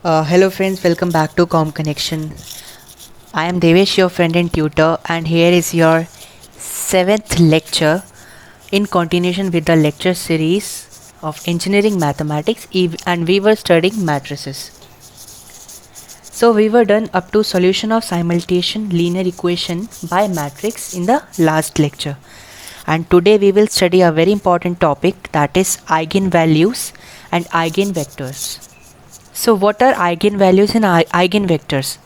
Hello friends, welcome back to Com Connection. I am Devesh, your friend and tutor, and here is your 7th lecture in continuation with the lecture series of Engineering Mathematics, and we were studying matrices. So we were done up to solution of simultaneous linear equation by matrix in the last lecture. And today we will study a very important topic, that is eigenvalues and eigenvectors. So what are eigenvalues and eigenvectors?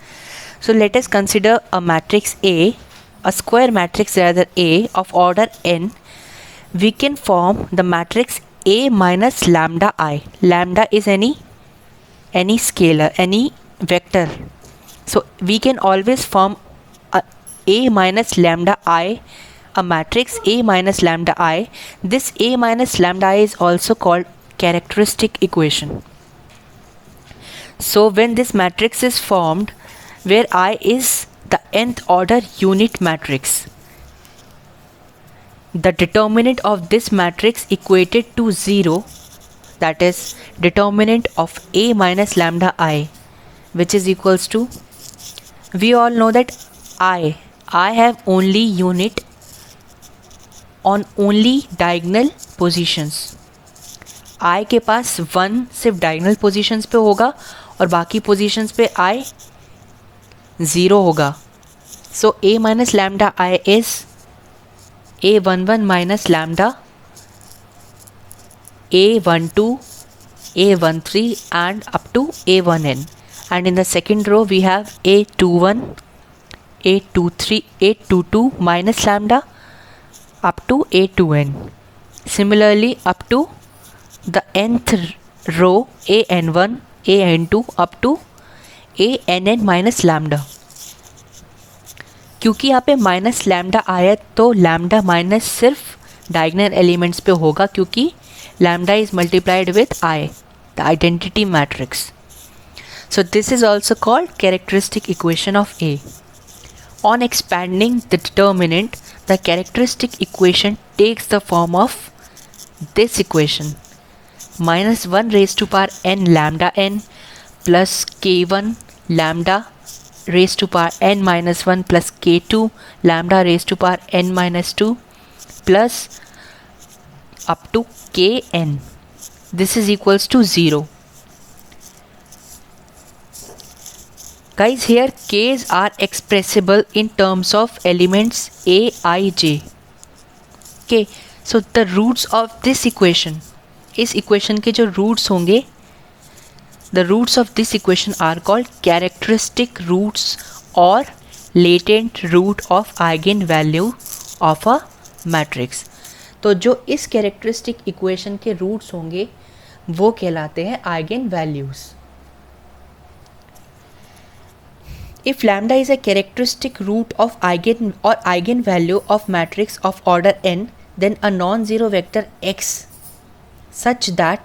So let us consider a matrix A, a square matrix rather A of order n. We can form the matrix A minus lambda I. Lambda is any scalar, any vector. So we can always form A minus lambda I, a matrix A minus lambda I. This A minus lambda I is also called characteristic equation. So when this matrix is formed, where I is the nth order unit matrix, the determinant of this matrix equated to 0, that is determinant of A minus lambda I, which is equals to, we all know that I have only unit on only diagonal positions. I के पास 1 सिर्फ diagonal positions पे होगा और बाकी positions पे I 0 होगा. सो A minus lambda I is A11 minus lambda A12, A13 and up to A1n. And in the second row we have A21, A23, A22 minus lambda up to A2n. Similarly up to the nth row an1, an2 up to ann minus lambda. क्योंकि यहाँ पे minus lambda आया तो lambda minus सिर्फ diagonal elements पे होगा, क्योंकि lambda is multiplied with I, the identity matrix. So this is also called characteristic equation of A. On expanding the determinant, the characteristic equation takes the form of this equation: minus 1 raised to power n lambda n plus k1 lambda raised to power n minus 1 plus k2 lambda raised to power n minus 2 plus up to kn. This is equals to 0. Guys, here k's are expressible in terms of elements a, I, j. Okay, so the roots of this equation, इस equation के जो roots होंगे, the roots of this equation are called characteristic roots और latent root of eigen value of a matrix. तो जो इस characteristic equation के roots होंगे वो कहलाते हैं eigen values. If lambda is a characteristic root of eigen और eigen value of matrix of order n, then a non-zero vector x such that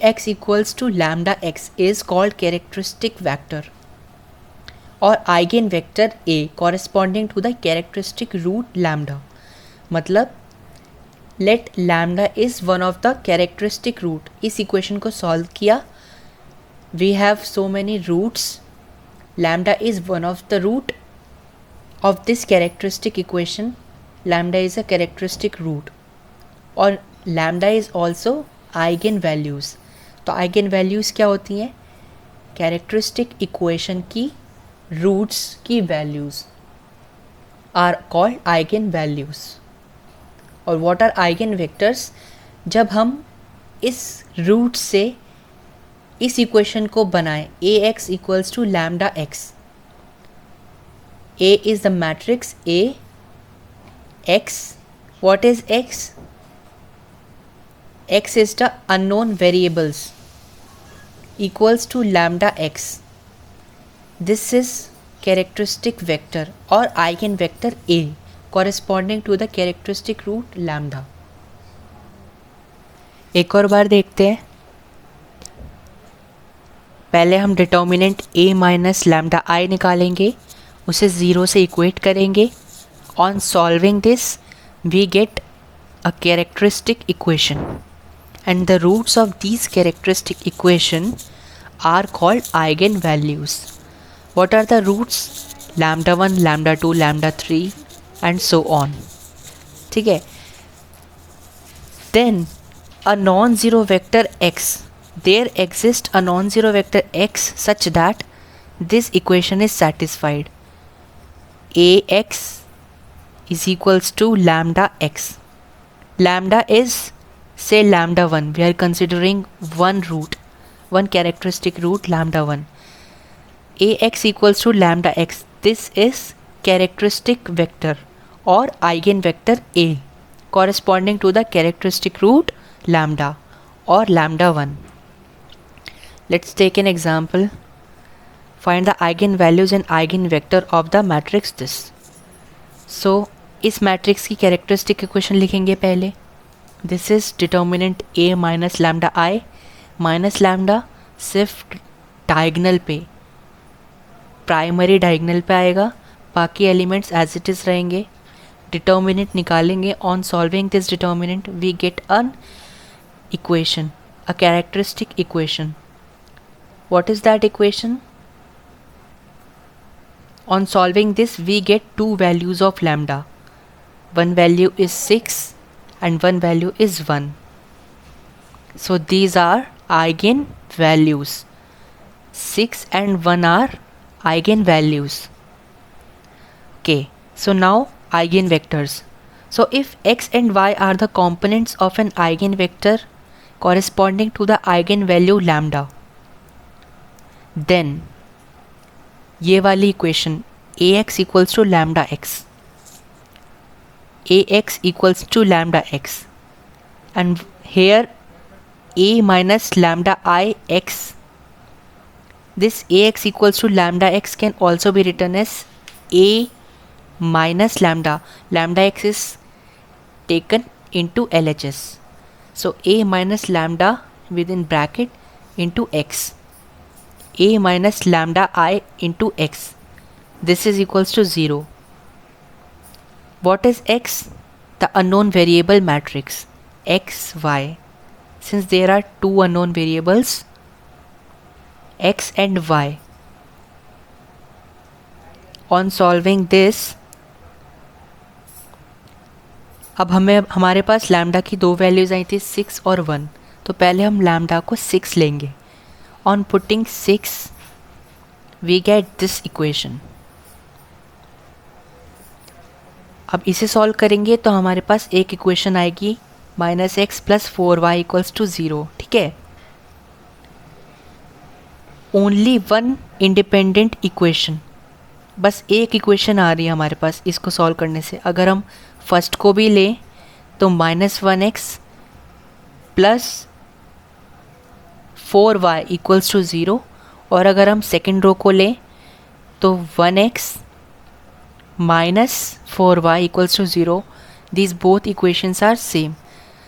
ax equals to lambda x is called characteristic vector or eigenvector a corresponding to the characteristic root lambda. मतलब let lambda is one of the characteristic root. इस equation को solve किया, we have so many roots. Lambda is one of the root of this characteristic equation. Lambda is a characteristic root और lambda is also eigenvalues. तो eigenvalues क्या होती हैं? Characteristic equation की roots की values are called eigenvalues. और what are eigenvectors? जब हम इस root से इस equation को बनाएं, ax equals to lambda x. A is the matrix A. X, what is x? X is the unknown variables equals to lambda x. This is characteristic vector or eigenvector A corresponding to the characteristic root lambda. एक और बार देखते हैं. पहले हम determinant A minus lambda I निकालेंगे, उसे 0 से equate करेंगे. On solving this, we get a characteristic equation, and the roots of these characteristic equation are called eigenvalues. What are the roots? lambda 1, lambda 2, lambda 3 and so on. ठीक है. Then a non-zero vector x. There exists a non-zero vector x such that this equation is satisfied. Ax is equals to lambda x. Lambda is, say, lambda 1. We are considering one root, one characteristic root, lambda 1. Ax equals to lambda x. This is characteristic vector or eigenvector A corresponding to the characteristic root lambda or lambda 1. Let's take an example. Find the eigenvalues and eigenvector of the matrix this. So इस matrix की characteristic equation लिखेंगे पहले. This is determinant A minus lambda I. Minus lambda सिर्फ diagonal पे, primary diagonal पे आएगा, बाकी elements as it is रहेंगे. डिटर्मिनेंट निकालेंगे. On solving this determinant we get an equation, a characteristic equation. What is that equation? On solving this we get two values of lambda. One value is 6 and one value is 1. So these are eigenvalues. 6 and 1 are eigenvalues. Okay, so now eigenvectors. So if x and y are the components of an eigenvector corresponding to the eigenvalue lambda, then ये वाली equation ax equals to lambda x, ax equals to lambda x, and here a minus lambda I x. This ax equals to lambda x can also be written as a minus lambda. Lambda x is taken into LHS. So a minus lambda within bracket into x. A minus lambda I into x. This is equals to 0. What is x? The unknown variable matrix x, y. Since there are two unknown variables x and y, on solving this, अब हमारे पास lambda की दो values आई थी 6 और 1. तो पहले हम lambda को 6 लेंगे. On putting 6 we get this equation. अब इसे सॉल्व करेंगे तो हमारे पास एक इक्वेशन आएगी minus x plus 4y equals to 0. ठीक है. ओनली वन इंडिपेंडेंट इक्वेशन, बस एक इक्वेशन आ रही है हमारे पास इसको सॉल्व करने से. अगर हम फर्स्ट को भी लें तो -1x plus 4y equals to 0, और अगर हम सेकेंड रो को लें तो 1x minus 4y equals to 0. These both equations are same.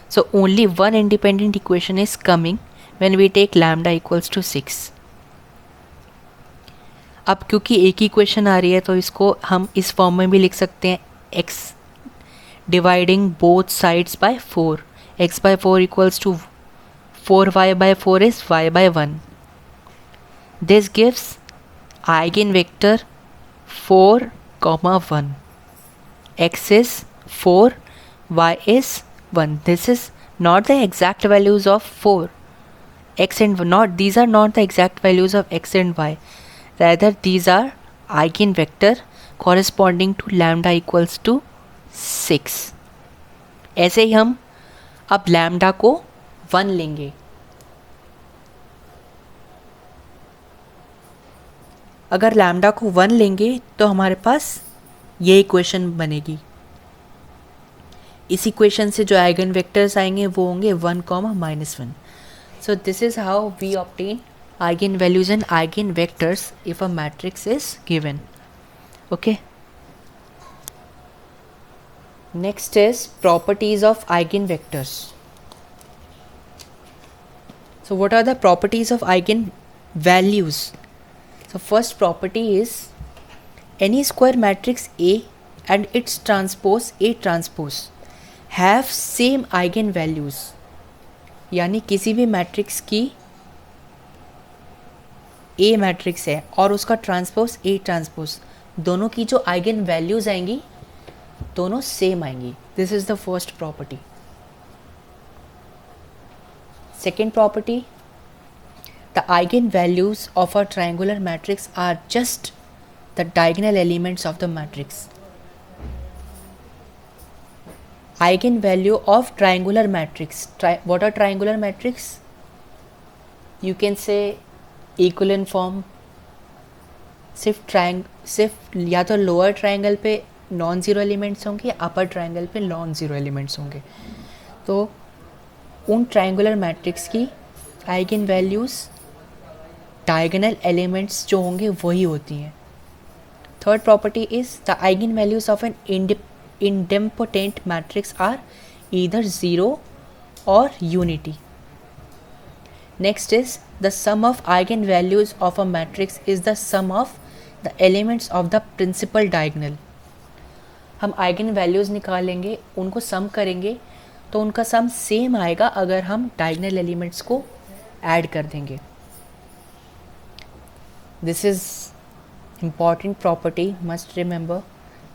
So only one independent equation is coming when we take lambda equals to 6. अब क्योंकि एक ही इक्वेशन आ रही है तो इसको हम इस फॉर्म में भी लिख सकते हैं, x dividing both sides by 4. x by 4 equals to 4y by 4 is y by 1. This gives eigenvector 4, 1. X is 4, y is 1. This is not the exact values of 4. These are not the exact values of x and y. Rather, these are eigenvector corresponding to lambda equals to 6. ऐसे ही हम अब lambda को 1 लेंगे. अगर lambda को 1 लेंगे तो हमारे पास ये इक्वेशन बनेगी. इस इक्वेशन से जो आइगन वेक्टर्स आएंगे वो होंगे 1, -1. So this is how we obtain eigen values and eigen vectors if a matrix is given. Okay. Next is properties of eigen vectors. So what are the properties of eigenvalues? So first property is any square matrix A and its transpose A transpose have same eigenvalues. यानी किसी भी matrix की ए matrix है और उसका transpose A transpose, दोनों की जो आइगन वैल्यूज आएंगी दोनों सेम आएंगी. This is the first property. Second property, the eigen values of a triangular matrix are just the diagonal elements of the matrix. Eigen value of triangular matrix. What are triangular matrix? You can say equivalent form. सिर्फ या तो lower triangle पे non zero elements होंगे या upper triangle पे non zero elements होंगे. तो उन ट्रायंगुलर मैट्रिक्स की आइगन वैल्यूज़ डायगोनल एलिमेंट्स जो होंगे वही होती हैं. Third property is the eigen values of an idempotent matrix are either zero और unity. Next is the sum of eigenvalues of a matrix is the sum of the elements of the principal diagonal. हम eigen values निकालेंगे, उनको सम करेंगे तो उनका सम same आएगा अगर हम डायगोनल एलिमेंट्स को ऐड कर देंगे. This is important property, must remember.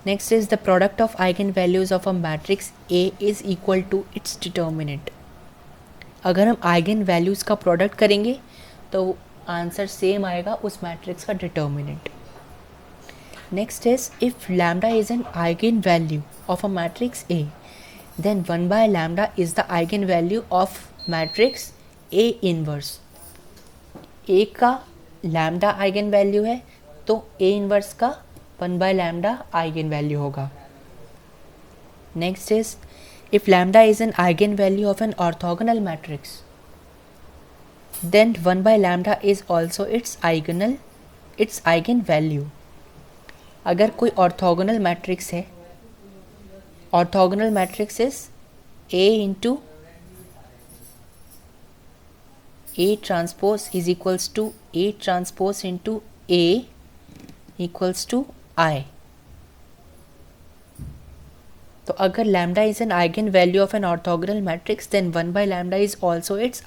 Next is the product of eigenvalues of a matrix A is equal to its determinant. अगर हम आइगन वैल्यूज़ का प्रोडक्ट करेंगे तो आंसर सेम आएगा उस मैट्रिक्स का determinant. Next is if lambda is an eigen value of a matrix A then 1 by lambda is the eigen value of matrix A inverse. A का lambda eigen value है तो A inverse का 1 by lambda eigen value होगा. Next is if lambda is an eigenvalue of an orthogonal matrix then 1 by lambda is also its eigenvalue. अगर कोई orthogonal matrix है, orthogonal matrix is A into A transpose is equals to A transpose into A equals to I. तो अगर lambda is an eigen value of an orthogonal matrix then 1 by lambda is also its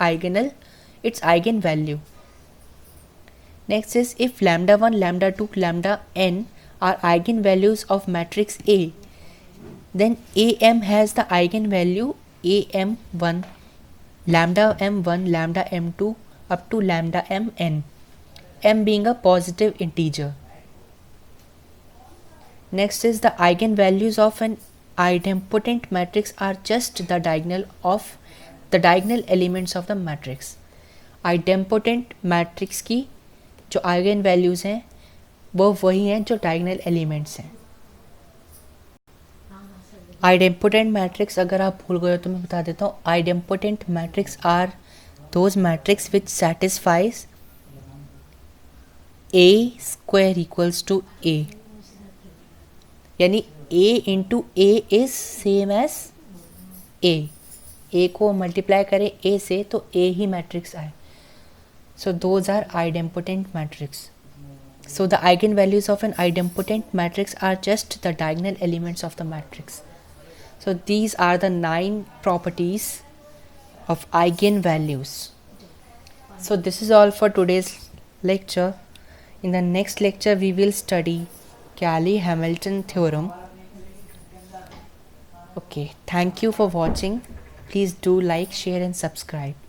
eigen value. Next is if lambda 1 lambda 2 lambda n are eigen values of matrix A then am has the eigen value am1 lambda m1 lambda m2 up to lambda mn, m being a positive integer. Next is the eigenvalues of an idempotent matrix are just the diagonal elements of the matrix. idempotent matrix की जो eigen values हैं वो वही हैं जो diagonal elements हैं. idempotent matrix अगर आप भूल गए तो मैं बता देता हूँ. idempotent matrix are those matrix which satisfies a square equals to a, यानी a into A is same as A को मल्टीप्लाई करें a से तो a ही मैट्रिक्स आए. So those are idempotent matrix. So the eigen values of an idempotent matrix are just the diagonal elements of the matrix. So these are the 9 properties of eigen values. So this is all for today's lecture. In the next lecture we will study Cayley-Hamilton theorem. Okay, thank you for watching. Please do like, share and subscribe.